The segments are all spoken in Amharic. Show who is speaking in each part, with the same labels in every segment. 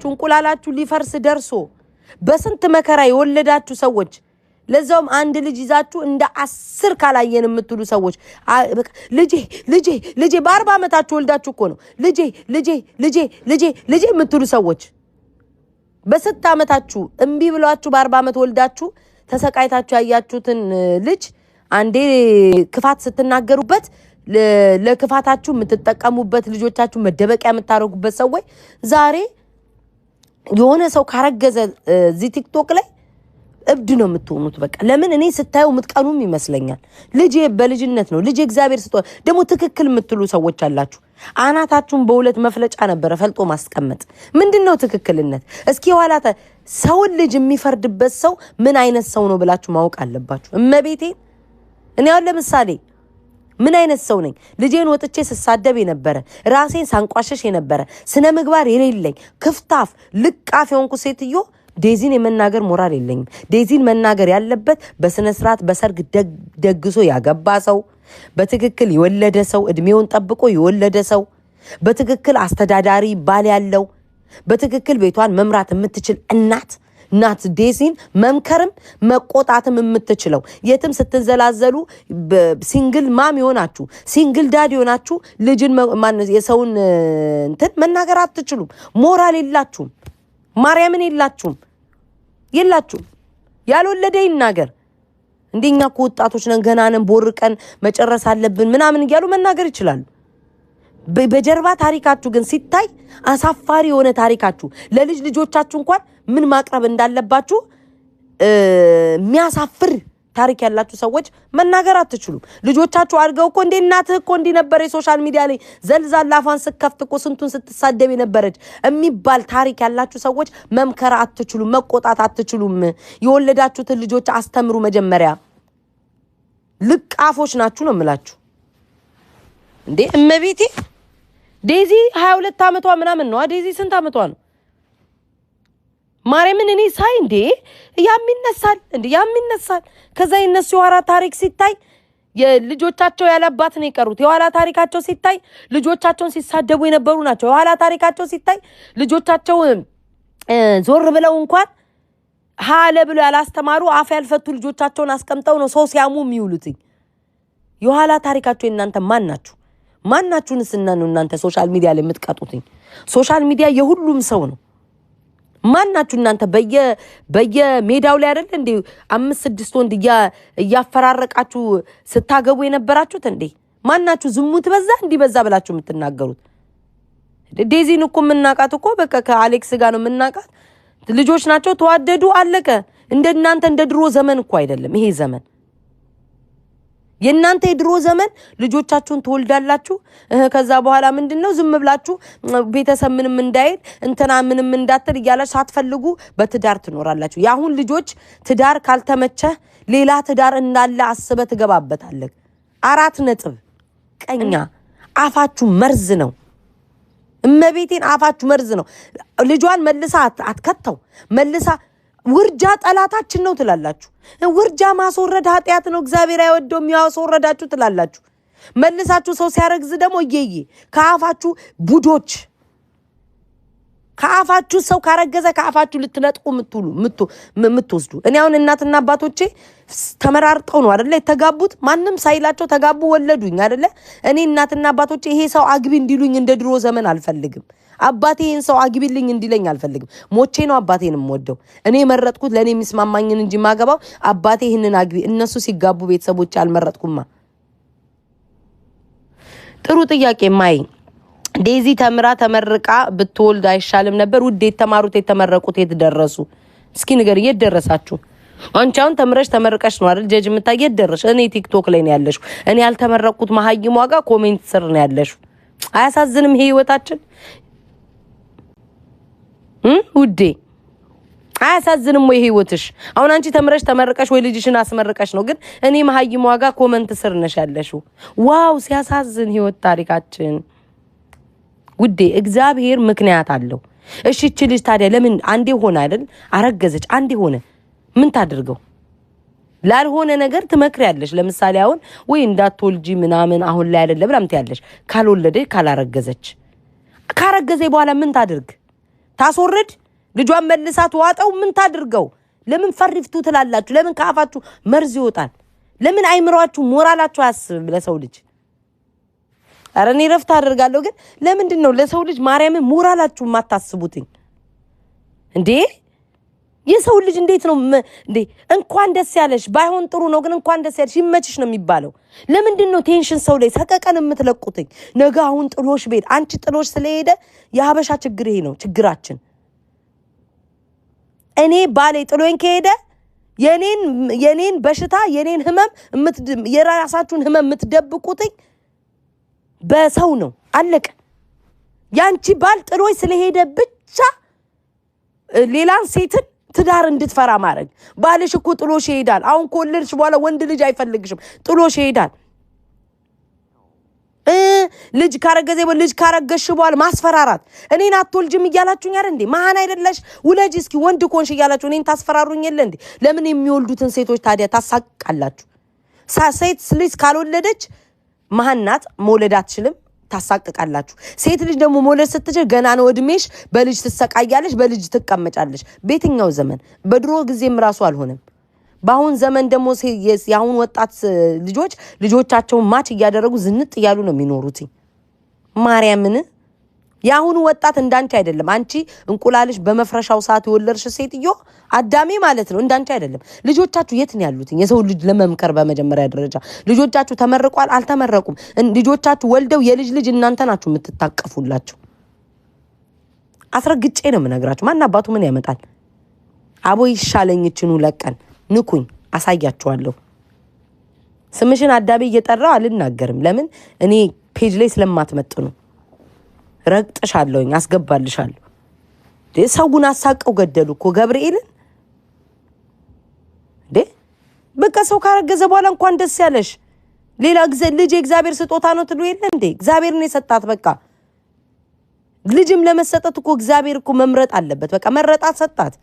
Speaker 1: ወልዳችሁ እንቁላላችሁ ሊፈርስ ደርሶ በስንት መከራ የወለዳችሁ ሰዎች ለዛውም አንድ ልጅ ይዛችሁ እንደ 10 ካላየን የምትሉ ሰዎች ልጄ በ40 ዓመታችሁ ወልዳችሁ እኮ ነው ልጄ የምትሉ ሰዎች በ6 ዓመታችሁ እምቢ ብሏችሁ በ40 ዓመት ወልዳችሁ ተሰቃይታችሁ ያያችሁትን ልጅ አንዴ ክፋት ስትናገሩበት ለክፋታችሁ የምትጠቀሙበት ልጆቻችሁ መደበቂያ የምታረጉበት ሰዎች ዛሬ የሆነ ሰው ካረገዘ እዚ ቲክቶክ ላይ እብድ ነው የምትሆኑት በቃ ለምን እኔ ስታዩ ምትቀኑም ይመስለኛል ልጅ በልጅነት ነው ልጅ እግዚአብሔር ስጦታ ደሞ ትክክል የምትሉ ሰዎች አላችሁ አናታችሁን በሁለት መፍለጫ ነበር ፈልጦ ማስቀመጥ ምንድነው ትክክልነት እስኪ ኋላታ ሰው ልጅ የሚፈርድበት ሰው ምን አይነት ሰው ነው ብላችሁ ማወቅ አለባችሁ እመቤቴ እኔ አሁን ለምሳሌ ምን አይነት ሰው ነኝ ልጄን ወጥቼ ስሳደብ የነበረ ራሴን ሳንቋሸሽ የነበረ ስነ ምግባር የሌለኝ ክፍታፍ ልቃፍ የሆንኩ ሴትዮ ዴዚን የመናገር ሞራል የለኝም ዴዚን መናገር ያለበት በስነ ስርዓት በሰርግ ደግሶ ያገባ ሰው በትክክል የወለደ ሰው እድሜውን ጠብቆ የወለደ ሰው በትክክል አስተዳዳሪ ባል ያለው በትክክል ቤቷን መምራት የምትችል እናት ዴዚን መምከርም መቆጣትም የምትችለው የትም ስትንዘላዘሉ ሲንግል ማም ይሆናችሁ ሲንግል ዳድ ይሆናችሁ ልጅን የሰውን እንትን መናገር አትችሉም ሞራል የላችሁም ማርያምን የላችሁም ያልወለደ ይናገር እንደኛ ወጣቶች ነን ገና ነን ቦርቀን መጨረስ አለብን ምናምን ይያሉ መናገር ይችላሉ በጀርባ ታሪካችሁ ግን ሲታይ አሳፋሪ የሆነ ታሪካችሁ ለልጆቻችሁ እንኳን ምን ማቅረብ እንዳለባችሁ የሚያሳፍር ታሪክ ያላችሁ ሰዎች መናገር አትችሉም ልጆቻችሁ አድርገው እኮ እንደ እናትህ እኮ እንዲ ነበር የሶሻል ሚዲያ ላይ ዘልዛላ አፋን ስከፍት እኮ ስንቱን ስትሳደብ የነበረች የሚባል ታሪክ ያላችሁ ሰዎች መምከራ አትችሉም መቆጣት አትችሉም የወለዳችሁትን ልጆች አስተምሩ መጀመሪያ ልቃፎች ናችሁ ነው የምላችሁ እንዴ እመቤቴ ዴዚ 22 ዓመቷ ምናምን ነው ዴዚ ስንት ዓመቷ ነው ማርያምን እኔ ሳይ እንዴ ያሚነሳል ከዛ እነሱ የኋላ ታሪክ ሲታይ የልጆቻቸው ያላባት ነው የቀሩት የኋላ ታሪካቸው ሲታይ ልጆቻቸውን ሲሳደቡ የነበሩ ናቸው የኋላ ታሪካቸው ሲታይ ልጆቻቸው ዞር ብለው እንኳን ሃለ ብሎ ያላስተማሩ አፍ ያልፈቱ ልጆቻቸውን አስቀምጠው ነው ሰው ሲያሙ የሚውሉት የኋላ ታሪካቸው እናንተ ማናችሁንስ ነው እናንተ ሶሻል ሚዲያ ላይ የምትቀጡት ሶሻል ሚዲያ የሁሉም ሰው ነው ማናችሁ እናንተ በየሜዳው ላይ አይደል እንዴ 5-6 ወንድ ያፈራረቃችሁ ስታገቡ የነበራችሁት እንዴ ማናችሁ ዝሙት በዛ ብላችሁ የምትናገሩት ዴዚን እኮ ምናቃት እኮ በቃ ከአሌክስ ጋር ነው ምናቃት ልጆች ናቸው ተዋደዱ አለቀ እንደናንተ እንደ ድሮ ዘመን እኮ አይደለም ይሄ ዘመን የናንተ የድሮ ዘመን ልጆቻችሁን ተወልዳላችሁ ከዛ በኋላ ምንድነው ዝም ብላችሁ ቤተሰብ ምንም እንዳይል እንተና ምንም እንዳትል ይያላችሁ ሳትፈልጉ በትዳር ትኖራላችሁ ያሁን ልጆች ትዳር ካልተመቸ ሌላ ትዳር እንዳለ አስበ ትገባበታለህ 4 ነጥብ ቀኛ አፋችሁ መርዝ ነው እመቤቴን አፋችሁ መርዝ ነው ልጇን መልሳ አትከተው መልሳ ውርጃ ጠላታችን ነው ትላላችሁ ውርጃ ማስወረድ ኃጢያት ነው እግዚአብሔር አይወደው የሚያስወረዳችሁ ትላላችሁ መልሳችሁ ሰው ሲያረግዝ ደግሞ እየዬ ከአፋችሁ ቡዶች ከአፋችሁ ሰው ካረገዘ ከአፋችሁ ልትነጥቁ ምትወስዱ እኔ አሁን እናትና አባቶቼ ተመራርጠው ነው አይደለ የተጋቡት ማንንም ሳይላቸው ተጋቡ ወለዱኝ አይደለ እኔ እናትና አባቶቼ ይሄ ሰው አግቢ እንዲሉኝ እንደ ድሮ ዘመን አልፈልግም አባቴን ሰው አግቢልኝ እንዲለኝ አልፈልግም ሞቼ ነው አባቴንም ወደው እኔ መረጥኩት ለኔ የሚስማማኝን እንጂ ማገባው አባቴ ይሄንን አግቢ እነሱ ሲጋቡ ቤተሰቦች አልመረጥኩማ ጥሩ ጥያቄ ማይ ዴዚ ተመርቃ ብትወልድ አይሻልም ነበር ውዴት ተማሩት የተመረቁት የተደረሱ እስኪ ንገር እየደረሳችሁ አንቻውን ተመርቀሽ ነው አይደል ጀጅ ምታየት ደረሽ እኔ ቲክቶክ ላይ ነው ያለሽው እኔ ያልተመረቁት መሀይም ዋጋ ኮሜንት ስር ነው ያለሽው አያሳዝንም ይሄ ህይወታችን ውዴ አያሳዝንም ወይ ህይወትሽ አሁን አንቺ ተመርቀሽ ወይ ልጅሽን አስመርቀሽ ነው ግን እኔ መሀይም ዋጋ ኮሜንት ስር ነሽ ያለሽው ዋው ሲያሳዝን ህይወት ታሪካችን ውዴ እግዚአብሔር ምክንያት አለው እሺ እቺ ልጅ ታዲያ ለምን አንዴ ሆነ አይደል አረገዘች አንዴ ሆነ ምን ታድርገው ላልሆነ ነገር ትመክሪያለሽ ለምሳሌ አሁን ወይ እንዳትወልጂ ምናምን አሁን ላይ አይደለም ብላምት ያለሽ ካልወለደ ካላረገዘች ካረገዘ በኋላ ምን ታስወርድ ልጇን መልሳት ዋጣው ምን ታድርገው ለምን ፈሪፍቱ ትላላችሁ ለምን ካፋችሁ መርዝ ይወጣል ለምን አይምሯችሁ ሞራላችሁ አያስብም ለሰው ልጅ አረኔ ረፍት አደርጋለሁ ግን ለምንድን ነው ለሰው ልጅ ማርያም ሞራላችሁ ማታስቡትኝ እንዴ የሰው ልጅ እንዴት ነው እንዴ እንኳን ደስ ያለሽ ባይሆን ጥሩ ነው ግን እንኳን ደስ ያለሽ ይመችሽ ነው የሚባለው ለምንድን ነው ቴንሽን ሰው ላይ ሰቀቀን የምትለቁትኝ ነገ አሁን ጥሎሽ ቤት አንቺ ጥሎሽ ስለሄደ የሀበሻ ችግር ይሄ ነው ችግራችን እኔ ባሌ ጥሎኝ ከሄደ የኔን በሽታ የኔን ህመም የራሳችሁን ህመም የምትደብቁትኝ በሰው ነው አለቀ ያንቺ ባል ጥሎሽ ስለሄደ ብቻ ሌላን ሴትን ትዳር እንድትፈራ ማድረግ ባልሽ እኮ ጥሎሽ ይሄዳል አሁን ኮልልሽ በኋላ ወንድ ልጅ አይፈልግሽም ጥሎሽ ይሄዳል ልጅ ካረገዘ ልጅ ካረገሽ በኋላ ማስፈራራት እኔን አትወልጅም ይያላችሁኝ አይደል እንዴ ማሃን አይደለሽ ውለጅ እስኪ ወንድ ኮንሽ ይያላችሁ እኔን ታስፈራሩኝ የለ እንዴ ለምን የሚወልዱትን ሴቶች ታዲያ ታሳቃላችሁ ሴት ልጅ ካልወለደች ማሃናት መውለድ አትችልም ታሳቀቃላችሁ ሴት ልጅ ደግሞ መውለድ ስትጀር ገና ነው እድሜሽ በልጅ ትሰቃያለሽ በልጅ ትቀመጫለሽ በየትኛው ዘመን በድሮ ጊዜም ራሱ አልሆነም በአሁን ዘመን ደግሞ ያሁን ወጣት ልጆቻቸውን ማች እያደረጉ ዝንጥ ይያሉ ነው የሚኖሩት ማርያምን ያሁን ወጣት እንዳንቺ አይደለም አንቺ እንቁላልሽ በመፍረሻው ሰዓት የወለድሽ ሴትዮ አዳሜ ማለት ነው እንዳንቺ አይደለም ልጆቻችሁ የት ነው ያሉት የሰው ልጅ ለመምከር በመጀመሪያ ደረጃ ልጆቻችሁ ተመርቋል አልተመረቁም ልጆቻችሁ ወልደው የልጅ ልጅ እናንተ ናችሁ የምትታቀፉላችሁ አስረግጬ ነው የምነግራችሁ ማን አባቱ ምን ያመጣል አቦ ይሻለኝ እቺኑ ለቀን ንኩኝ አሳያችኋለሁ ስምሽን አዳቤ እየጠራው አልናገርም ለምን እኔ ፔጅ ላይ ስለማትመጥኑ ረግጥሻለሁኝ አስገባልሻለሁ ሰውን አሳቀው ገደሉ እኮ ገብርኤልን በቃ ሰው ካረገዘ በኋላ እንኳን ደስ ያለሽ ሌላ ጊዜ ልጅ እግዚአብሔር ስጦታ ነው ትሉ የለ እንዴ እግዚአብሔር ነው የሰጣት በቃ ልጅም ለመሰጠት እኮ እግዚአብሔር እኮ መምረጥ አለበት በቃ መረጣት ሰጣት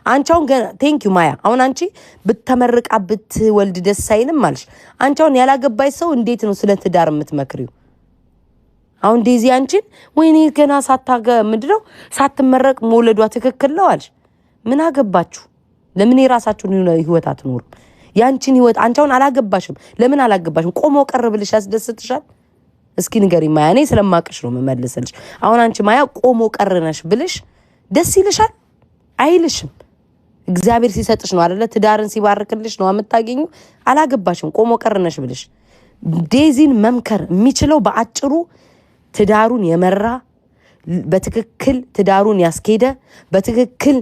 Speaker 1: አንቻውን ገና ቴንክ ዩ ማያ አሁን አንቺ ብትመርቃ ብትወልድ ደስ አይልም ማለሽ አንቻውን ያላገባይ ሰው እንዴት ነው ስለ ትዳር የምትመክሪው አሁን ዴዚ አንቺን ወይኔ ገና ምንድነው ሳትመረቅ መውለዷ ትክክል ነው አልሽ ምን አገባችሁ ለምን የራሳችሁን ህይወት አትኖሩ ያንቺን ህይወት አንቻውን አላገባሽም ለምን አላገባሽም ቆሞ ቀርብልሽ ያስደስትሻል እስኪ ንገሪ ማያ እኔ ስለማቅሽ ነው መመልሰልሽ አሁን አንቺ ማያ ቆሞ ቀርነሽ ብልሽ ደስ ይልሻል አይልሽም እግዚአብሔር ሲሰጥሽ ነው አይደለ ትዳርን ሲባርክልሽ ነው አመጣገኙ አላገባሽም ቆሞ ቀርነሽ ብልሽ ዴዚን መምከር የሚችለው በአጭሩ ትዳሩን የመራ በትክክል ትዳሩን ያስኬደ በትክክል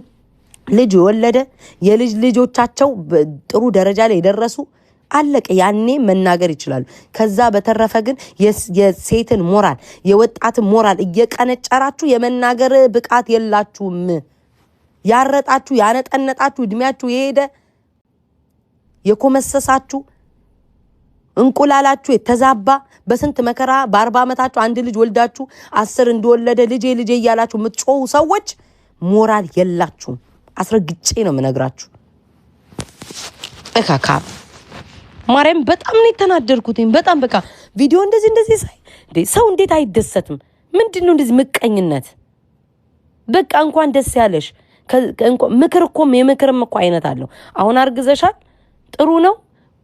Speaker 1: ልጅ ወለደ የልጅ ልጆቻቸው ጥሩ ደረጃ ላይ ደረሱ አለቀ ያኔ መናገር ይችላል ከዛ በተረፈ ግን የሴትን ሞራል የወጣትን ሞራል እየቀነጨራችሁ የመናገር ብቃት የላችሁም ያረጣችሁ ያነጠነጣችሁ እድሜያችሁ የሄደ የኮመሰሳችሁ እንቁላላችሁ የተዛባ በስንት መከራ በ40 አመታችሁ አንድ ልጅ ወልዳችሁ 10 እንደወለደ ልጄ ይያላችሁ ምትጮው ሰዎች ሞራል የላችሁም አስረግጬ ነው የምነግራችሁ እካካ ማርያም በጣም ነው የተናደርኩትኝ በጣም በቃ ቪዲዮ እንደዚህ ሳይ ሰው እንዴት አይደሰትም ምንድነው እንደዚህ ምቀኝነት በቃ እንኳን ደስ ያለሽ ምክር እኮ የምክርም እኮ አይነት አለው አሁን አርግዘሻል ጥሩ ነው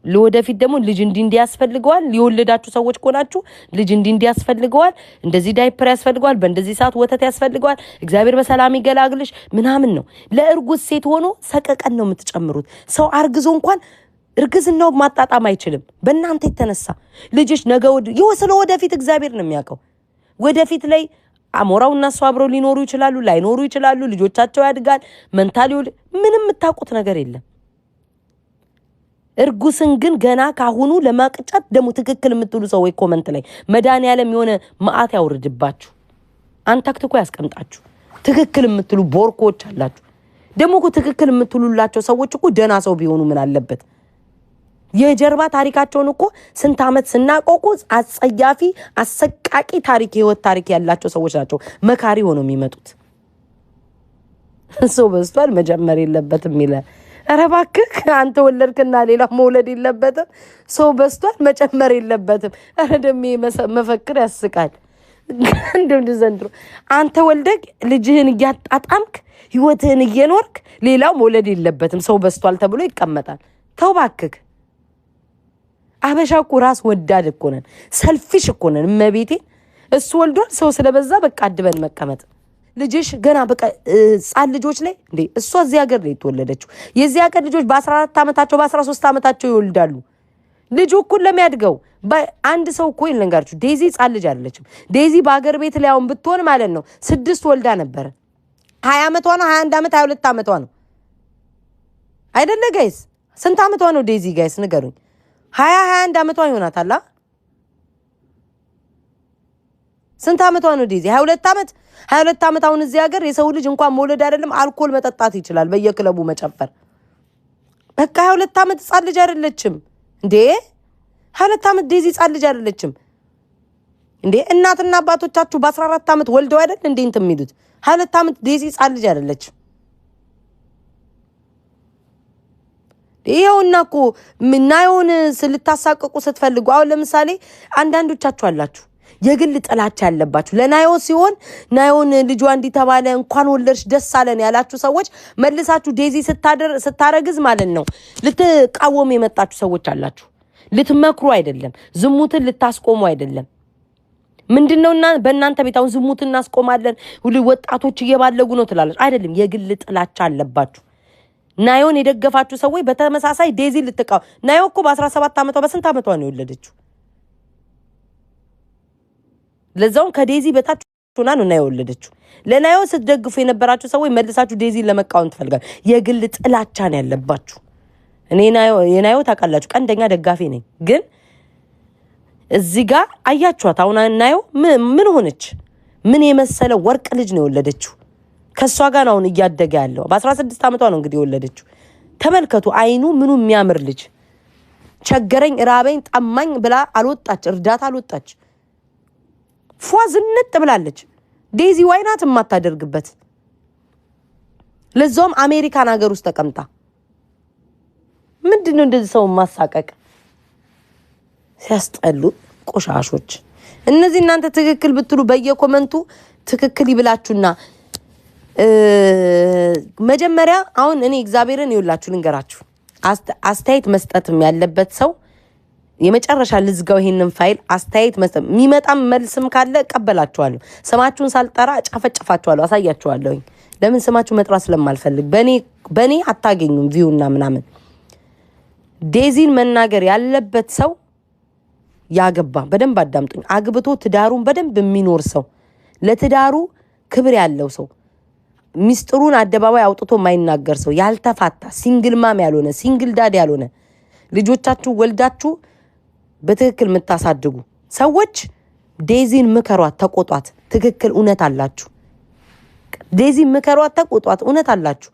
Speaker 1: ለወደፊት ደግሞ ልጅ እንዲያስፈልገዋል ሊወለዳችሁ ሰዎች ቆናችሁ ልጅ እንዲያስፈልገዋል እንደዚህ ዳይፐር ያስፈልገዋል በእንደዚህ ሰዓት ወተት ያስፈልገዋል እግዚአብሔር በሰላም ይገላግልሽ ምናምን ነው ለእርጉዝ ሴት ሆኖ ሰቀቀን ነው የምትጨምሩት ሰው አርግዞ እንኳን እርግዝናው ማጣጣም አይችልም በእናንተ የተነሳ ልጅሽ ነገ ወደፊት እግዚአብሔር ነው የሚያውቀው ወደፊት ላይ አሞራውና እሱ አብረው ሊኖሩ ይችላሉ ላይኖሩ ይችላሉ ልጆቻቸው ያድጋል መንታሊ ምንም የምታውቁት ነገር የለም እርጉስን ግን ገና ካሁኑ ለማቅጫት ደሞ ትክክል የምትሉ ሰዎች ኮሜንት ላይ መድኃኒዓለም የሆነ ማአት ያውርድባችሁ አንታክትኮ ያስቀምጣችሁ ትክክል የምትሉ ቦርኮች አላችሁ ደሞ እኮ ትክክል የምትሉላቸው ሰዎች እኮ ደና ሰው ቢሆኑ ምን አለበት የጀርባ ታሪካቸውን እኮ ስንት አመት ስናቆቁ አጸያፊ አሰቃቂ ታሪክ ህይወት ታሪክ ያላቸው ሰዎች ናቸው መካሪ ሆኖ የሚመጡት ሰው በስቷል መጀመር የለበትም ይላል አረባክክ አንተ ወለድክና ሌላ መውለድ የለበትም ሰው በስቷል መጨመር የለበትም አረ ደሜ መፈክር ያስቃል እንደም ዘንድሮ አንተ ወልደግ ልጅህን ያጣጣምክ ህይወትህን እየኖርክ ሌላው መውለድ የለበትም ሰው በስቷል ተብሎ ይቀመጣል ተው ባክክ አበሻ እኮ ራስ ወዳድ እኮ ነን ሰልፊሽ እኮ ነን መቤቴ እሱ ወልዷል ሰው ስለበዛ በቃ አድበን መቀመጥ ልጅሽ ገና በቃ ጻል ልጆች ላይ እንዴ እሷ እዚህ ሀገር ላይ ተወለደችው የዚህ ሀገር ልጆች በ14 አመታቸው በ13 አመታቸው ይወልዳሉ ልጅ እኮ ለሚያድገው አንድ ሰው እኮ ይለንጋርቹ ዴዚ ጻል ልጅ አይደለችም ዴዚ በአገር ቤት ላይ አሁን ብትሆን ማለት ነው 6 ወልዳ ነበር 20 አመቷ ነው 21 አመት 22 አመቷ ነው አይደለ ጋይስ ስንት አመቷ ነው ዴዚ ጋይስ ንገሩኝ 21 አመቷ ይሆናታል ስንት አመቷ ነው ዴዚ 22 አመት አሁን እዚህ ሀገር የሰው ልጅ እንኳን መውለድ አይደለም አልኮል መጠጣት ይችላል በየክለቡ መጨፈር በቃ 22 አመት ጻል ልጅ አይደለችም እንዴ 22 አመት ዴዚ ጻል ልጅ አይደለችም እንዴ እናትና አባቶቻችሁ በ14 አመት ወልደው አይደል እንዴ እንት የሚሉት 22 አመት ዴዚ ጻል ልጅ አይደለችም ይሄውና እኮ ምናየውን ስልታሳቀቁ ስትፈልጉ አሁን ለምሳሌ አንዳንዶቻችሁ አላችሁ የግል ጥላቻ ያለባችሁ ለናዮ ሲሆን ናዮን ልጇ እንዲተባለ እንኳን ወለድሽ ደስ አለን ያላችሁ ሰዎች መልሳችሁ ዴዚ ስታረግዝ ማለት ነው ልትቃወሙ የመጣችሁ ሰዎች አላችሁ ልትመክሩ አይደለም ዝሙትን ልታስቆሙ አይደለም ምንድነውና በእናንተ ቤታው ዝሙትን እናስቆማለን ሁሉ ወጣቶች እየባለጉ ነው ትላለች አይደለም የግል ጥላቻ አለባችሁ ናዮን የደገፋችሁ ሰዎች በተመሳሳይ ዴዚ ልትቃው ናዮ እኮ በ17 አመቷ በስንት አመቷ ነው የወለደችው ለዛው ከዴዚ በታች ሆና ነው ናዮ የወለደችው ለናዮ ስትደግፉ የነበራችሁ ሰዎች መልሳችሁ ዴዚ ለመቃወም ትፈልጋል የግል ጥላቻ ነው ያለባችሁ እኔ ናዮ ታቃላችሁ ቀንደኛ ደጋፊ ነኝ ግን እዚህ ጋር አያችኋት አሁን ናዮ ምን ሆነች ምን የመሰለ ወርቅ ልጅ ነው የወለደችው ከሷ ጋር ነው እያደገ ያለው በ16 አመቷ ነው እንግዲህ የወለደችው ተመልከቱ አይኑ ምኑ የሚያምር ልጅ ቸገረኝ ራበኝ ጠማኝ ብላ አልወጣች እርዳታ አልወጣች ፏዝነት ብላለች ዴዚ ዋይናት ማታደርግበት ለዛውም አሜሪካን ሀገር ውስጥ ተቀምጣ ምንድነው እንደዚህ ሰው ማሳቀቅ ሲያስጠሉ ቆሻሾች እነዚህ እናንተ ትክክል ብትሉ በየኮመንቱ ትክክል ይብላችሁና መጀመሪያ አሁን እኔ እግዚአብሔርን ይውላችሁ ልንገራችሁ አስተያየት መስጠትም ያለበት ሰው የመጨረሻ ልዝጋው ይሄንን ፋይል አስተያየት መስጠት የሚመጣም መልስም ካለ ቀበላችኋለሁ ስማችሁን ሳልጠራ ጫፈጫፋችኋለሁ አሳያችኋለሁ ለምን ስማችሁ መጥራት ስለማልፈልግ በኔ አታገኙም ቪውና ምናምን ዴዚን መናገር ያለበት ሰው ያገባ በደንብ አዳምጡኝ አግብቶ ትዳሩን በደንብ የሚኖር ሰው ለትዳሩ ክብር ያለው ሰው ሚስጥሩን አደባባይ አውጥቶ ማይናገር ሰው ያልተፋታ ሲንግል ማም ያልሆነ ሲንግል ዳድ ያልሆነ ልጆቻችሁ ወልዳችሁ በትክክል መታሳድጉ ሰዎች ዴዚን ምከሯት ተቆጧት ትክክል እውነት አላችሁ ዴዚን ምከሯት ተቆጧት እውነት አላችሁ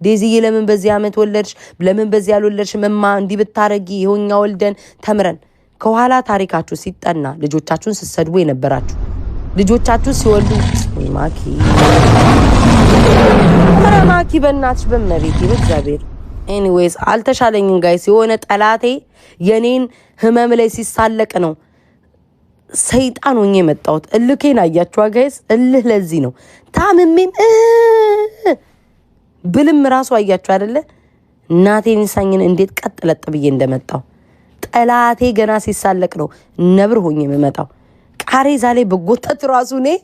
Speaker 1: ዴዚ ለምን በዚህ አመት ወለድሽ ለምን በዚህ ያልወለድሽ መማ እንዲ ብታረጊ ይሁኛ ወልደን ተምረን ከኋላ ታሪካችሁ ሲጠና ልጆቻችሁን ሲሰድቡ የነበራችሁ ልጆቻችሁ ሲወልዱ ማኪ በእናትሽ በመሬት ይብዛቤር ኤኒዌይስ አልተሻለኝም ጋይስ የሆነ ጠላቴ የኔን ህመም ላይ ሲሳለቅ ነው ሰይጣን ሆኜ መጣሁት እልኬን አያችሁ ጋይስ እልህ ለዚህ ነው ታምሜም ብልም ራሱ አያችሁ አይደለ እናቴን ሳኝን እንዴት ቀጥለጥ ብዬ እንደመጣው ጠላቴ ገና ሲሳለቅ ነው ነብር ሆኜ የመጣው ቃሬዛ ላይ በጎተት ራሱ ነኝ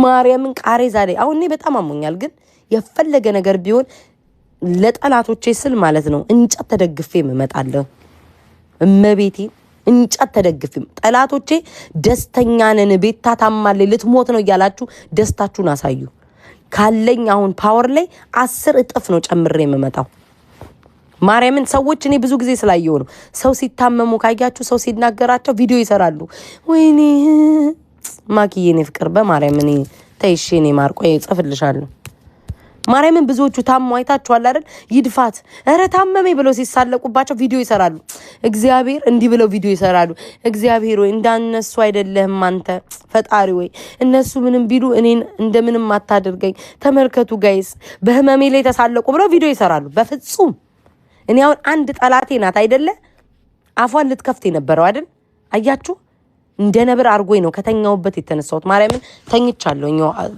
Speaker 1: ማርያምን ቃሬዛ ላይ አሁን እኔ በጣም አሞኛል ግን የፈለገ ነገር ቢሆን ለጠላቶቼ ስል ማለት ነው እንጨት ተደግፌ መመጣለሁ እመቤቴ እንጨት ተደግፌ ጠላቶቼ ደስተኛ ነን ቤታ ታማለ ልትሞት ነው ያላችሁ ደስታችሁን አሳዩ ካለኝ አሁን ፓወር ላይ 10 እጥፍ ነው ጨምሬ መመጣው ማርያምን ሰዎች እኔ ብዙ ጊዜ ስላየው ነው ሰው ሲታመሙ ካያችሁ ሰው ሲናገራቸው ቪዲዮ ይሰራሉ ወይኔ ማኪዬ ፍቅር በማርያም እኔ ተይሽኔ ማርቆ ይጽፍልሻለሁ ማርያምን ብዙዎቹ ታሙ አይታችኋል አይደል ይድፋት እረ ታመመኝ ብለው ሲሳለቁባቸው ቪዲዮ ይሰራሉ እግዚአብሔር እንዲ ብለው ቪዲዮ ይሰራሉ እግዚአብሔር ወይ እንዳነሱ አይደለም አንተ ፈጣሪ ወይ እነሱ ምንም ቢሉ እኔን እንደምንም አታድርገኝ ተመልከቱ ጋይስ በህመሜ ላይ ተሳለቁ ብለው ቪዲዮ ይሰራሉ በፍጹም እኔ አሁን አንድ ጠላቴ ናት አይደለ አፏን ልትከፍት የነበረው አይደል አያችሁ እንደ ነብር አርጎኝ ነው ከተኛውበት የተነሳሁት። ማርያምን ተኝቻለሁ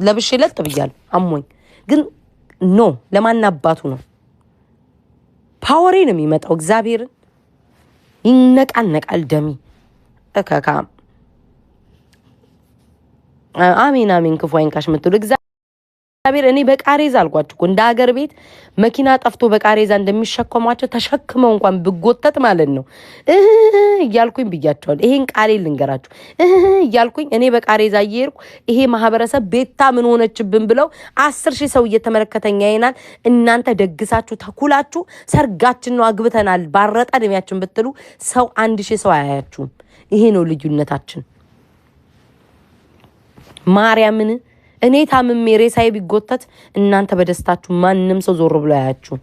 Speaker 1: ለብሼ ለጥ ብያለሁ አሞኝ። ግን ኖ ለማን አባቱ ነው ፓወሬ ነው የሚመጣው። እግዚአብሔርን ይነቃነቃል ደሚ እከካ አሜን አሜን። ክፉ አይንካሽ ምትሉ እግዚአብሔር እኔ በቃሬዛ አልኳችሁ እንደ ሀገር ቤት መኪና ጠፍቶ በቃሬዛ እንደሚሸከሟቸው ተሸክመው እንኳን ብጎተት ማለት ነው እያልኩኝ ብያቸዋል። ይሄን ቃሌ ልንገራችሁ እያልኩኝ እኔ በቃሬዛ እየሄድኩ ይሄ ማህበረሰብ ቤታ ምን ሆነችብን ብለው 10,000 ሰው እየተመለከተኛ ይናል። እናንተ ደግሳችሁ ተኩላችሁ ሰርጋችን ነው አግብተናል ባረጣ ደሚያችን ብትሉ ሰው 1,000 ሰው አያያችሁም። ይሄ ነው ልዩነታችን። ማርያምን እኔ ታምሜ ሬሳዬ ቢጎተት እናንተ በደስታችሁ ማንንም ሰው ዞር ብሎ አያያችሁ።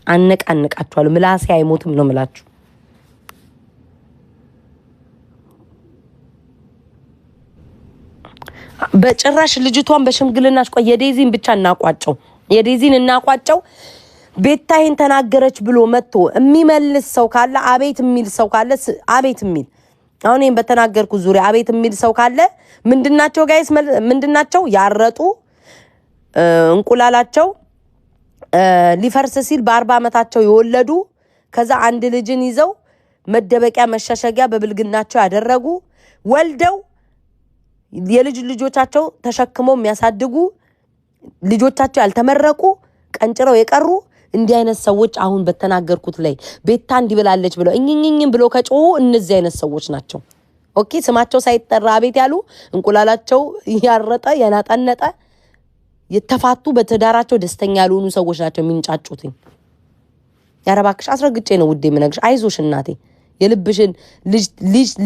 Speaker 1: አነቃነቃችኋለሁ። ምላሴ አይሞትም ነው ምላችሁ። በጭራሽ ልጅቷን በሽምግልናሽ ቆይ የዴዚን ብቻ እናቋጨው። የዴዚን እናቋጨው። ቤታዬን ተናገረች ብሎ መጥቶ የሚመልስ ሰው ካለ አቤት የሚል ሰው ካለ አቤት የሚል አሁን እኔም በተናገርኩ ዙሪያ አቤት የሚል ሰው ካለ ምንድናቸው ጋይስ ምንድናቸው ያረጡ እንቁላላቸው ሊፈርስ ሲል በ40 ዓመታቸው የወለዱ ከዛ አንድ ልጅን ይዘው መደበቂያ መሻሸጊያ በብልግናቸው ያደረጉ ወልደው የልጅ ልጆቻቸው ተሸክመው የሚያሳድጉ ልጆቻቸው ያልተመረቁ ቀንጭረው የቀሩ እንዲህ አይነት ሰዎች አሁን በተናገርኩት ላይ ቤታ እንዲብላለች ብለው እኝኝኝም ብሎ ከጮሁ እነዚህ አይነት ሰዎች ናቸው። ኦኬ ስማቸው ሳይጠራ አቤት ያሉ እንቁላላቸው ያረጠ ያናጠነጠ የተፋቱ በተዳራቸው ደስተኛ ያልሆኑ ሰዎች ናቸው የሚንጫጩት። ያረባክሽ አስረግጬ ነው ውዴ ምነግርሽ። አይዞሽ እናቴ የልብሽን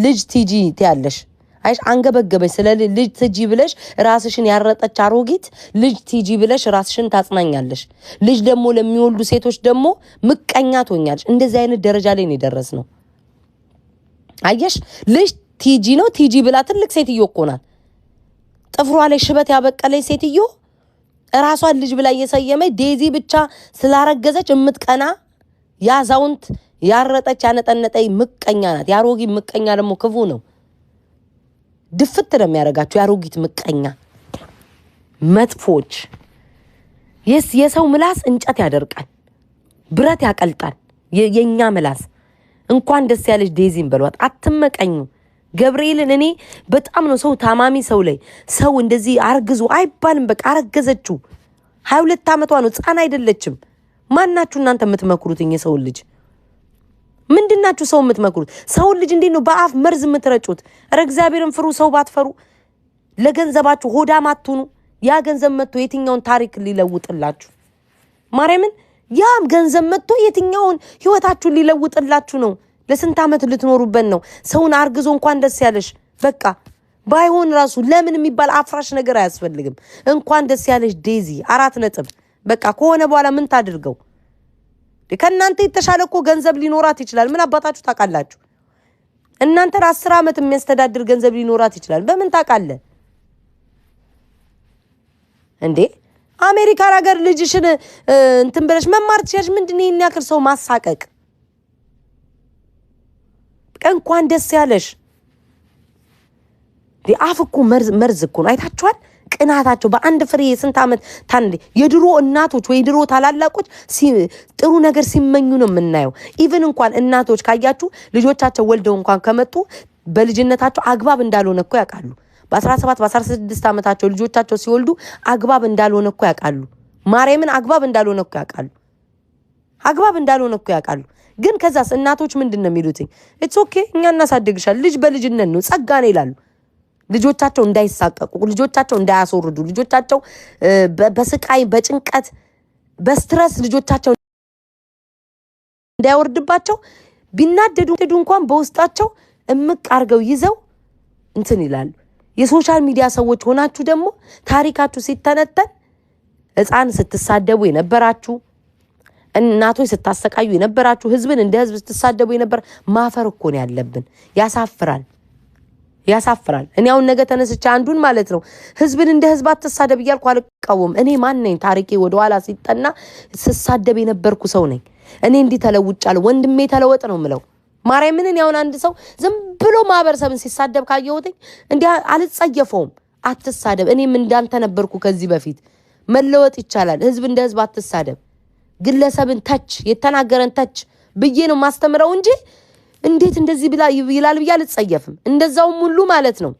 Speaker 1: ልጅ ቲጂ ትያለሽ። አይሽ አንገበገበሽ ስለ ልጅ ቲጂ ብለሽ ራስሽን ያረጠች አሮጊት ልጅ ቲጂ ብለሽ ራስሽን ታጽናኛለሽ። ልጅ ደግሞ ለሚወልዱ ሴቶች ደግሞ ምቀኛ ትሆኛለሽ። እንደዚህ አይነት ደረጃ ላይ ነው የደረስነው። አየሽ ልጅ ቲጂ ነው ቲጂ ብላ ትልቅ ሴትዮ እኮ ናት። ጥፍሯ ላይ ሽበት ያበቀለች ሴትዮ ራሷን ልጅ ብላ እየሰየመች ዴዚ ብቻ ስላረገዘች እምትቀና ያዛውንት ያረጠች ያነጠነጠይ ምቀኛ ናት። ያሮጊት ምቀኛ ደግሞ ክፉ ነው። ድፍት ነው የሚያረጋቸው ያሮጊት ምቀኛ መጥፎች። የሰው ምላስ እንጨት ያደርቃል ብረት ያቀልጣል። የኛ ምላስ እንኳን ደስ ያለሽ ዴዚን በሏት። አትመቀኙ። ገብርኤልን እኔ በጣም ነው ሰው ታማሚ ሰው ላይ ሰው እንደዚህ አርግዙ አይባልም። በቃ አረገዘችው 22 ዓመቷ ነው። ህፃን አይደለችም። ማናችሁ እናንተ የምትመክሩትኝ የሰው ልጅ ምንድናችሁ? ሰው የምትመክሩት ሰው ልጅ እንዴት ነው በአፍ መርዝ የምትረጩት? ኧረ እግዚአብሔርን ፍሩ። ሰው ባትፈሩ ለገንዘባችሁ ሆዳም አትሁኑ። ያ ገንዘብ መጥቶ የትኛውን ታሪክ ሊለውጥላችሁ? ማርያምን ያም ገንዘብ መጥቶ የትኛውን ህይወታችሁን ሊለውጥላችሁ ነው? ለስንት ዓመት ልትኖሩበት ነው? ሰውን አርግዞ እንኳን ደስ ያለሽ በቃ ባይሆን ራሱ ለምን የሚባል አፍራሽ ነገር አያስፈልግም። እንኳን ደስ ያለሽ ዴዚ 4 ነጥብ በቃ ከሆነ በኋላ ምን ታድርገው? ከእናንተ የተሻለ እኮ ገንዘብ ሊኖራት ይችላል። ምን አባታችሁ ታውቃላችሁ? እናንተ 10 ዓመት የሚያስተዳድር ገንዘብ ሊኖራት ይችላል። በምን ታውቃለ እንዴ? አሜሪካ ሀገር ልጅሽን እንትን ብለሽ መማር ትችያለሽ። ምንድነው ይሄን ያክል ሰው ማሳቀቅ? እንኳን ደስ ያለሽ። አፍ እኮ መርዝ እኮ ነው። አይታችኋል? ቅናታቸው በአንድ ፍሬ ስንት ዓመት ታንዴ የድሮ እናቶች ወይ ድሮ ታላላቆች ጥሩ ነገር ሲመኙ ነው የምናየው። ኢቭን እንኳን እናቶች ካያችሁ ልጆቻቸው ወልደው እንኳን ከመጡ በልጅነታቸው አግባብ እንዳልሆነ እኮ ያውቃሉ። በ17 በ16 ዓመታቸው ልጆቻቸው ሲወልዱ አግባብ እንዳልሆነ እኮ ያውቃሉ። ማርያምን አግባብ እንዳልሆነ እኮ ያውቃሉ። አግባብ እንዳልሆነ እኮ ያውቃሉ። ግን ከዛስ እናቶች ምንድነው የሚሉት? ኢትስ ኦኬ እኛ እናሳድግሻል። ልጅ በልጅነት ነው ጸጋ ነው ይላሉ። ልጆቻቸው እንዳይሳቀቁ፣ ልጆቻቸው እንዳያስወርዱ፣ ልጆቻቸው በስቃይ በጭንቀት በስትረስ ልጆቻቸው እንዳይወርድባቸው ቢናደዱ እንኳን በውስጣቸው እምቅ አርገው ይዘው እንትን ይላሉ። የሶሻል ሚዲያ ሰዎች ሆናችሁ ደግሞ ታሪካችሁ ሲተነተን ህፃን ስትሳደቡ የነበራችሁ እናቶች ስታሰቃዩ የነበራችሁ ህዝብን እንደ ህዝብ ስትሳደቡ የነበር ማፈር እኮ ነው ያለብን። ያሳፍራል። እኔ አሁን ነገ ተነስቼ አንዱን ማለት ነው ህዝብን እንደ ህዝብ አትሳደብ እያልኩ አልቃወም። እኔ ማን ነኝ? ታሪኬ ወደ ኋላ ሲጠና ስሳደብ የነበርኩ ሰው ነኝ። እኔ እንዲህ ተለውጫለሁ። ወንድሜ ተለወጥ ነው ምለው። ማርያምን ያውን አንድ ሰው ዝም ብሎ ማህበረሰብን ሲሳደብ ካየሁት እንዴ አልጸየፈውም አትሳደብ እኔም እንዳንተ ነበርኩ ከዚህ በፊት መለወጥ ይቻላል ህዝብ እንደ ህዝብ አትሳደብ ግለሰብን ተች የተናገረን ተች ብዬ ነው ማስተምረው እንጂ እንዴት እንደዚህ ይላል ብዬ አልጸየፍም እንደዛውም ሁሉ ማለት ነው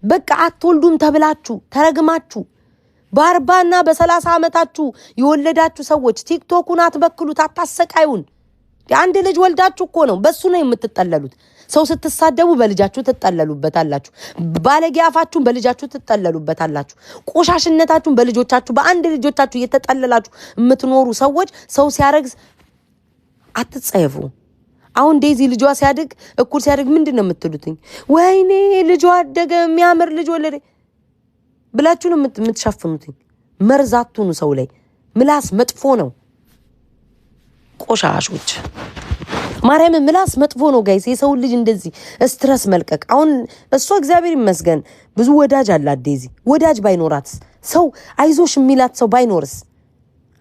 Speaker 1: በቃ አትወልዱም ተብላችሁ ተረግማችሁ በ40ና በ30 አመታችሁ የወለዳችሁ ሰዎች ቲክቶኩን አትበክሉት አታሰቃዩን አንድ ልጅ ወልዳችሁ እኮ ነው በሱ ነው የምትጠለሉት ሰው ስትሳደቡ በልጃችሁ ትጠለሉበታላችሁ ባለጌ አፋችሁን በልጃችሁ ትጠለሉበታላችሁ ቆሻሽነታችሁን በልጆቻችሁ በአንድ ልጆቻችሁ እየተጠለላችሁ የምትኖሩ ሰዎች ሰው ሲያረግዝ አትጸየፉ አሁን ዴዚ ልጇ ሲያድግ እኩል ሲያድግ ምንድነው የምትሉትኝ ወይኔ ልጇ አደገ የሚያምር ልጅ ወለደ ብላችሁ ነው የምትሸፍኑትኝ መርዛቱን ሰው ላይ ምላስ መጥፎ ነው ቆሻሾች ማርያም ምላስ መጥፎ ነው ጋይስ የሰው ልጅ እንደዚህ ስትረስ መልቀቅ አሁን እሷ እግዚአብሔር ይመስገን ብዙ ወዳጅ አላት ዴዚ ወዳጅ ባይኖራትስ ሰው አይዞሽ የሚላት ሰው ባይኖርስ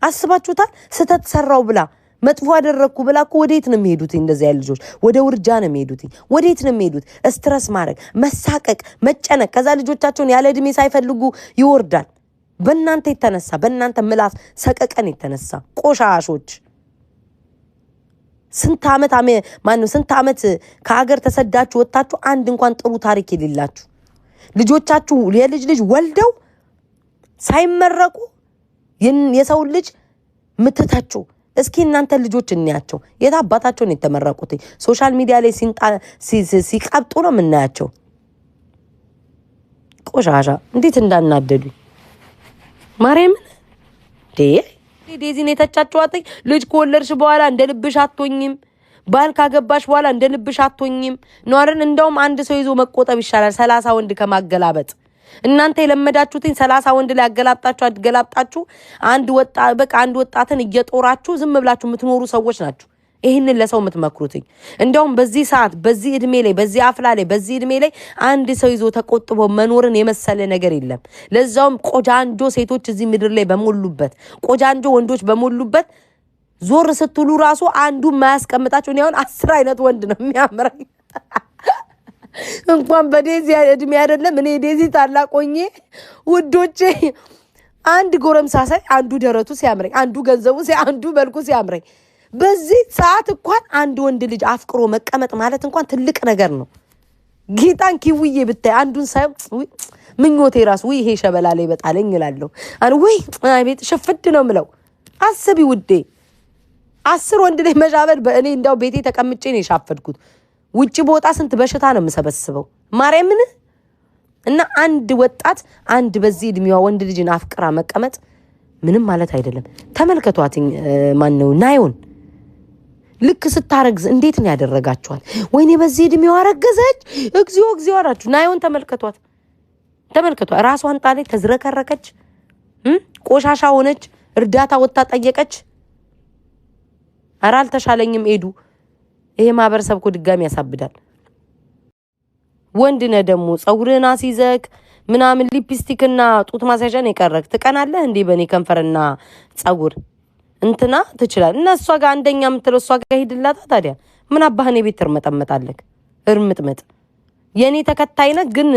Speaker 1: አስባችሁታል ስተት ሰራው ብላ መጥፎ አደረኩ ብላ እኮ ወዴት ነው የሚሄዱት እንደዚህ ያለ ልጆች ወደ ውርጃ ነው የሚሄዱት ወዴት ነው የሚሄዱት ስትረስ ማድረግ መሳቀቅ መጨነቅ ከዛ ልጆቻቸውን ያለ እድሜ ሳይፈልጉ ይወርዳል በእናንተ የተነሳ በእናንተ ምላስ ሰቀቀን የተነሳ ቆሻሾች ስንት አመት ከሀገር ተሰዳችሁ ወጣችሁ አንድ እንኳን ጥሩ ታሪክ የሌላችሁ ልጆቻችሁ የልጅ ወልደው ሳይመረቁ የሰው ልጅ ምትታችሁ እስኪ እናንተ ልጆች እንያቸው የታባታቸው ነው የተመረቁት ሶሻል ሚዲያ ላይ ሲቀብጡ ነው ምናያቸው ቆሻሻ እንዴት እንዳናደዱ ማርያም ዴዚ ነው የተቻቻዋት ልጅ ኮለርሽ በኋላ እንደ ልብሽ አትሆኝም ባል ካገባሽ በኋላ እንደ ልብሽ አትሆኝም ኗርን እንደውም አንድ ሰው ይዞ መቆጠብ ይሻላል 30 ወንድ ከማገላበጥ እናንተ የለመዳችሁትን 30 ወንድ ላይ አገላብጣችሁ አንድ ወጣትን እየጦራችሁ ዝም ብላችሁ የምትኖሩ ሰዎች ናችሁ ይሄንን ለሰው የምትመክሩትኝ እንደውም በዚህ ሰዓት በዚህ እድሜ ላይ በዚህ አፍላ ላይ በዚህ እድሜ ላይ አንድ ሰው ይዞ ተቆጥቦ መኖርን የመሰለ ነገር የለም ለዛውም ቆጃንጆ ሴቶች እዚህ ምድር ላይ በመሉበት ቆጃንጆ ወንዶች በመሉበት ዞር ስትሉ ራሱ አንዱ ማያስቀምጣችሁ ነው 10 አይነት ወንድ ነው የሚያምረኝ እንኳን በዴዚ እድሜ አይደለም እኔ ዴዚ ታላቆኜ ውዶቼ አንድ ጎረምሳ ሳይ አንዱ ደረቱ ሲያምረኝ አንዱ ገንዘቡ አንዱ መልኩ ሲያምረኝ በዚህ ሰዓት እንኳን አንድ ወንድ ልጅ አፍቅሮ መቀመጥ ማለት እንኳን ትልቅ ነገር ነው ጌታን ኪውዬ ብታይ አንዱን ሳይ ምኞቴ ራስ ይሄ ሸበላ ላይ በጣለኝ ይላልው አቤት ሽፍድ ነው ምለው አስቢ ውዴ 10 ወንድ ላይ መጃበል በእኔ እንዳው ቤቴ ተቀምጬ ነው የሻፈድኩት ውጪ ቦጣ ስንት በሽታ ነው መሰበስበው ማርያምን እና አንድ ወጣት አንድ በዚህ እድሜዋ ወንድ ልጅን አፍቅራ መቀመጥ ምንም ማለት አይደለም ተመልከቷትኝ ማን ነው ናዮን ልክ ስታረግዝ እንዴት ነው ያደረጋችኋት ወይኔ በዚህ እድሜዋ አረገዘች እግዚኦ አራችሁ ናዮን ተመልከቷት ራሷን ጣለች ተዝረከረከች ቆሻሻ ሆነች እርዳታ ወጣ ጠየቀች አራል ተሻለኝም ሄዱ ይሄ ማህበረሰብ እኮ ድጋሚ ያሳብዳል ወንድ ነህ ደግሞ ጸጉርህን አስይዘክ ምናምን ሊፕስቲክና ጡት ማሳያዣን ይቀርክ ትቀናለህ እንዴ በኔ ከንፈርና ጸጉር እንትና ትችላል እና እሷ ጋር አንደኛ ምትለው እሷ ጋር ሄድላታ ታዲያ ምን አባህኔ ቤት ተርመጠመጣለክ እርምጥምጥ የኔ ተከታይነ ግን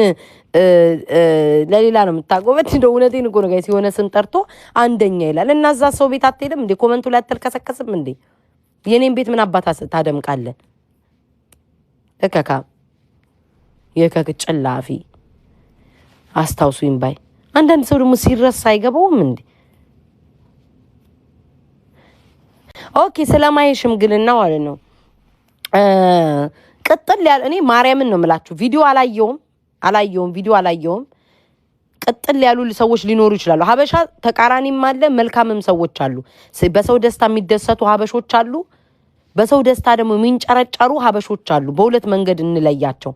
Speaker 1: ለሌላ ነው የምታቆበት እንደው እውነቴን እኮ ነው ጋይስ የሆነ ስም ጠርቶ አንደኛ ይላል እና እዛ ሰው ቤት አትሄድም እንዴ ኮሜንቱ ላይ አትልከሰከስም እንዴ የኔን ቤት ምን አባታ ታደምቃለን እከካ የከክ ጨላፊ አስታውሱኝ ባይ አንዳንድ ሰው ደግሞ ሲረሳ አይገባውም እንዴ ኦኬ ሰላማይሽም ግልና ማለት ነው ቀጥል ያለ እኔ ማርያምን ነው የምላችሁ ቪዲዮ አላየውም ቀጥል ያሉ ሰዎች ሊኖሩ ይችላሉ ሀበሻ ተቃራኒም አለ መልካምም ሰዎች አሉ በሰው ደስታ የሚደሰቱ ሀበሾች አሉ በሰው ደስታ ደግሞ የሚንጨረጨሩ ሀበሾች አሉ በሁለት መንገድ እንለያቸው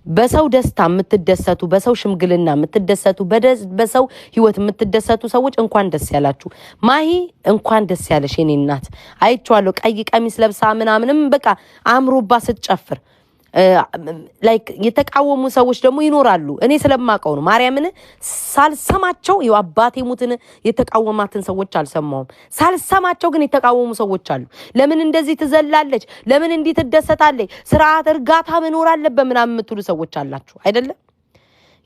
Speaker 1: በሰው ደስታ የምትደሰቱ በሰው ሽምግልና የምትደሰቱ በሰው ህይወት የምትደሰቱ ሰዎች እንኳን ደስ ያላችሁ ማሂ እንኳን ደስ ያለሽ የኔ እናት አይቻለሁ ቀይ ቀሚስ ለብሳ ምናምንም በቃ አምሮባ ስትጨፍር ላይክ የተቃወሙ ሰዎች ደግሞ ይኖራሉ። እኔ ስለማቀው ነው ማርያምን ሳልሰማቸው አባቴ ሙትን የተቃወማትን ሰዎች አልሰማውም። ሳልሰማቸው ግን የተቃወሙ ሰዎች አሉ። ለምን እንደዚህ ትዘላለች? ለምን እንዲህ ትደሰታለች? ስርዓት እርጋታ መኖር አለበት ምናምን የምትሉ ሰዎች አላችሁ አይደለም?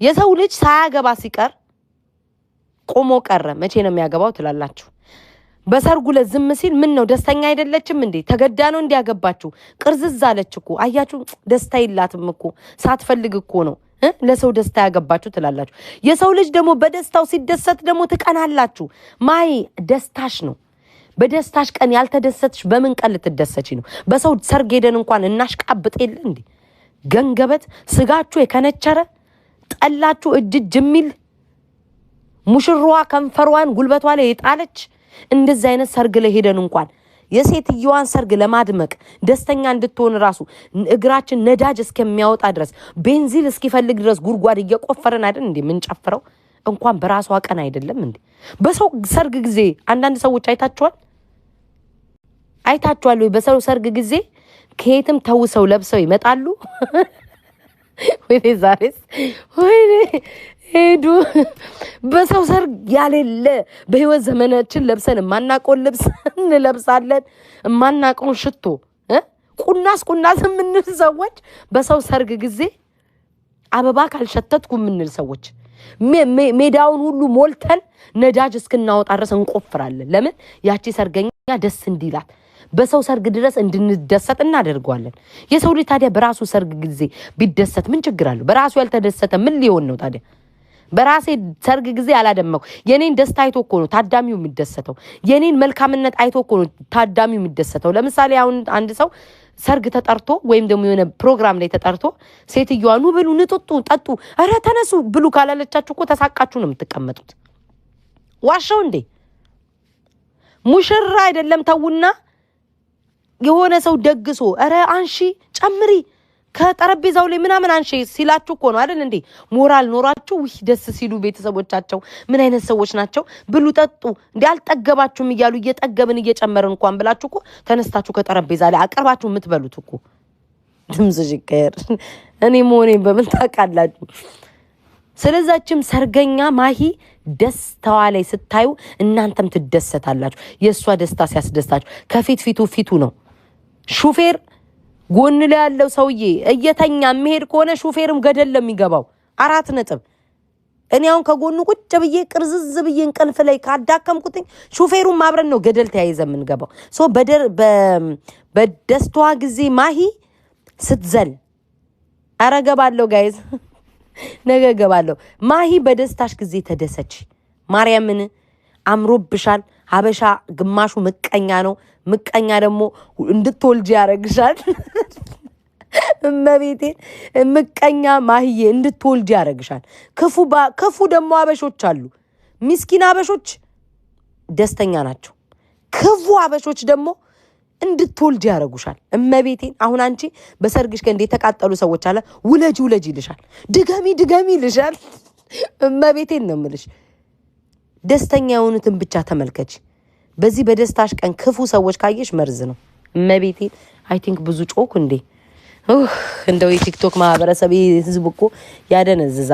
Speaker 1: የሰው ልጅ ሳያገባ ሲቀር ቆሞ ቀረ መቼ ነው የሚያገባው ትላላችሁ? በሰርጉ ለዝም ሲል ምን ነው ደስተኛ አይደለችም እንዴ? ተገዳ ነው እንዲያገባችሁ? ቅርዝዝ አለች እኮ አያችሁ። ደስታ ይላትም እኮ ሳትፈልግ እኮ ነው ለሰው ደስታ ያገባችሁ ትላላችሁ። የሰው ልጅ ደግሞ በደስታው ሲደሰት ደግሞ ትቀናላችሁ። ማይ ደስታሽ ነው። በደስታሽ ቀን ያልተደሰትሽ በምን ቀን ልትደሰቺ ነው? በሰው ሰርግ ሄደን እንኳን እናሽቃብጥ የለ እንዴ? ገንገበት ስጋችሁ የከነቸረ ጠላችሁ እጅ የሚል ሙሽራዋ ከንፈሯን ጉልበቷ ላይ የጣለች እንደዚህ አይነት ሰርግ ላይ ሄደን እንኳን የሴትየዋን ሰርግ ለማድመቅ ደስተኛ እንድትሆን ራሱ እግራችን ነዳጅ እስከሚያወጣ ድረስ ቤንዚን እስኪፈልግ ድረስ ጉርጓድ እየቆፈረን አይደል እንዴ ምን ጨፍረው? እንኳን በራሷ ቀን አይደለም እንዴ በሰው ሰርግ ጊዜ አንዳንድ ሰዎች አይታችኋል ወይ? በሰው ሰርግ ጊዜ ከየትም ተውሰው ለብሰው ይመጣሉ። ወይኔ ዛሬስ ወይኔ ሄዱ በሰው ሰርግ ያለለ በህይወት ዘመናችን ለብሰን ማናቆን ልብስ እንለብሳለን። ማናቆን ሽቶ ቁናስ ምንል ሰዎች በሰው ሰርግ ጊዜ አበባ ካልሸተትኩ ምንል ሰዎች ሜዳውን ሁሉ ሞልተን ነዳጅ እስክናወጣ ድረስ እንቆፍራለን። ለምን? ያቺ ሰርገኛ ደስ እንዲላት በሰው ሰርግ ድረስ እንድንደሰት እናደርጋለን። የሰው ልጅ ታዲያ በራሱ ሰርግ ጊዜ ቢደሰት ምን ችግር አለው? በራሱ ያልተደሰተ ምን ሊሆን ነው ታዲያ? በራሴ ሰርግ ጊዜ አላደመኩ የኔን ደስታ አይቶ እኮ ነው ታዳሚው የሚደሰተው። የኔን መልካምነት አይቶ እኮ ነው ታዳሚው የሚደሰተው። ለምሳሌ አሁን አንድ ሰው ሰርግ ተጠርቶ ወይም ደግሞ የሆነ ፕሮግራም ላይ ተጠርቶ ሴትዮዋ ኑ ብሉ፣ ንጡጡ፣ ጠጡ፣ ኧረ ተነሱ ብሉ ካላለቻችሁ እኮ ተሳቃችሁ ነው የምትቀመጡት። ዋሻው እንዴ ሙሽራ አይደለም ተውና የሆነ ሰው ደግሶ ኧረ አንሺ ጨምሪ ከጠረጴዛው ላይ ምናምን አንሺ ሲላችሁ እኮ ነው አይደል እንዴ? ሞራል ኖራችሁ ደስ ሲሉ ቤተሰቦቻቸው ምን አይነት ሰዎች ናቸው ብሉ ጠጡ እንዴ አልጠገባችሁም እያሉ እየጠገብን እየጨመርን እንኳን ብላችሁ እኮ ተነስታችሁ ከጠረጴዛ ላይ አቀርባችሁ የምትበሉት እኮ ድምጽሽ ይቀር እኔ ሞኔ በምን ታውቃላችሁ? ስለዛችም ሰርገኛ ማሂ ደስታዋ ላይ ስታዩ እናንተም ትደሰታላችሁ። የሷ ደስታ ሲያስደስታችሁ ከፊት ፊቱ ነው። ሹፌር ጎን ላይ ያለው ሰውዬ እየተኛ መሄድ ከሆነ ሹፌርም ገደል ለሚገባው 4 ነጥብ። እኔ አሁን ከጎኑ ቁጭ ብዬ ቅርዝዝ ብዬ እንቅልፍ ላይ ካዳከምኩትኝ ሹፌሩም አብረን ነው ገደል ተያይዘ የምንገባው። ሶ በደስታዋ ጊዜ ማሂ ስትዘል አረገባለሁ ጋይዝ ነገ ገባለሁ። ማሂ በደስታሽ ጊዜ ተደሰች። ማርያምን አምሮብሻል። ሀበሻ ግማሹ ምቀኛ ነው። ምቀኛ ደግሞ እንድትወልጂ ያረግሻል። እመቤቴን ምቀኛ ማሂዬ እንድትወልጂ ያረግሻል። ክፉ ደግሞ አበሾች አሉ። ምስኪን አበሾች ደስተኛ ናቸው። ክፉ አበሾች ደግሞ እንድትወልጂ ያረጉሻል። እመቤቴን አሁን አንቺ በሰርግሽ ከእንደ ተቃጠሉ ሰዎች አለ ውለጂ ይልሻል። ድገሚ ይልሻል። እመቤቴን ነው የምልሽ። ደስተኛ የሆኑትን ብቻ ተመልከች። በዚህ በደስታሽ ቀን ክፉ ሰዎች ካየሽ መርዝ ነው። እመቤቴን አይ ቲንክ ብዙ ጮክ እንዴ እንደው የቲክቶክ ማህበረሰብ ህዝብ እኮ ያደነዝዛል።